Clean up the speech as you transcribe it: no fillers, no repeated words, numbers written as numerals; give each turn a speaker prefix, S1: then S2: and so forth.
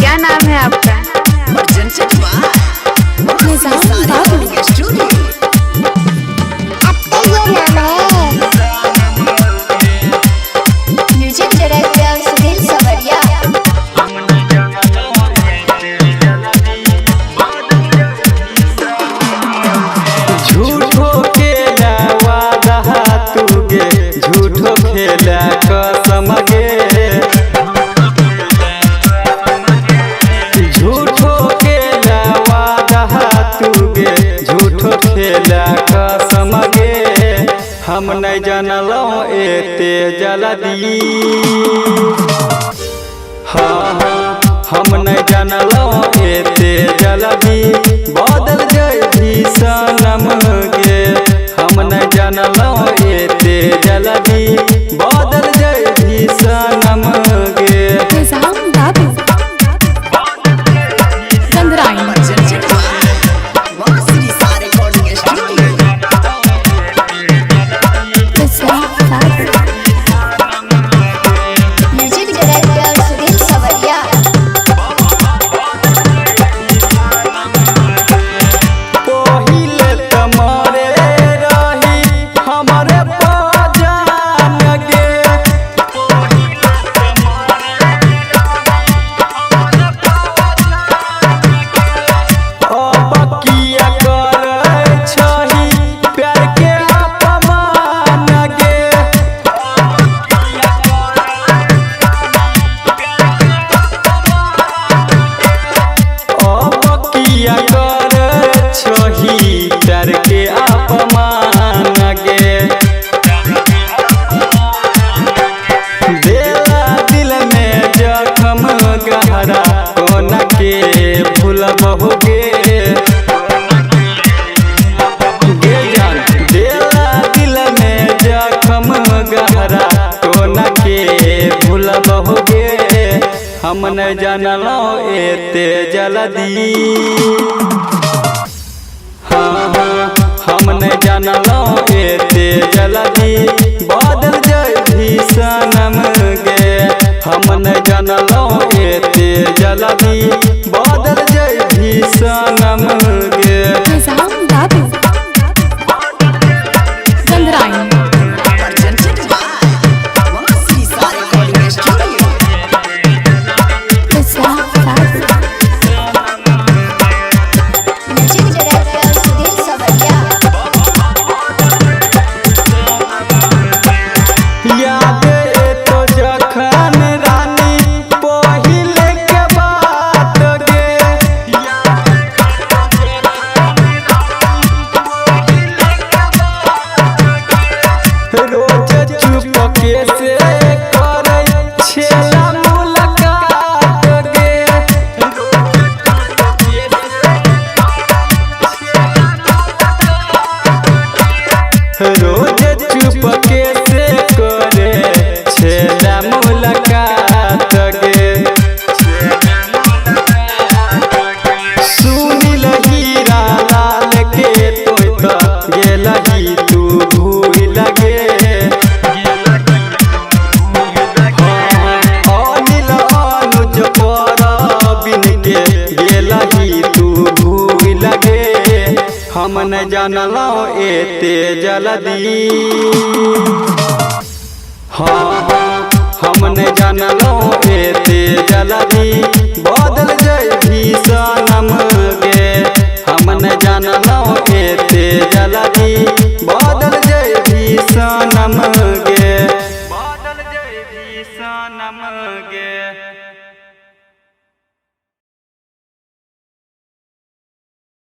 S1: क्या नाम है आपका?
S2: म्यूजिक डायरेक्टर सुनील सवरिया।
S3: झूठो खेला वादा तुगे झूठो खेला कसम गे झूठो खेला वादा तुगे झूठो खेला कसम गे हम नहीं जानलो एते जल्दी हाँ हम नहीं जानलो एते जल्दी बदल जैभी सनम गे हम नहीं जानलो एते जल्दी बदल जैभी सनम गे
S2: म्यूजिक डायरेक्टर सुनील सवरिया।
S3: पहिले तमरे रही हमरे पहचान गे अब किया करे छही प्यार के अपमान गे अब किया करे छही प्यार के अपमान गे देला दिल में जखम गहरा कोना के भूलब गे गे जान देला दिल में जखम गहरा कोना के भूलब गे हम न जानलो एते जल्दी हाँ हम न जानलो एते जल्दी बदल जैभी सनम गे हम न जानलो एते जल्दी बदल जैभी सनम गे
S2: म्यूजिक डायरेक्टर सुनील सवरिया।
S3: याद तो जखन रानी पहिले के बात गे रोज चुपके से करे छेला मुलाकात गे रोज चुपके से करे छेला मुलाकात गे सुनिल हीरा लाल के तोय तो गेलही तू भूल गे अनिल अनुज परबिन के गेलही तू भूल गे हम न जानलो एते जल्दी हाँ हम न जानलो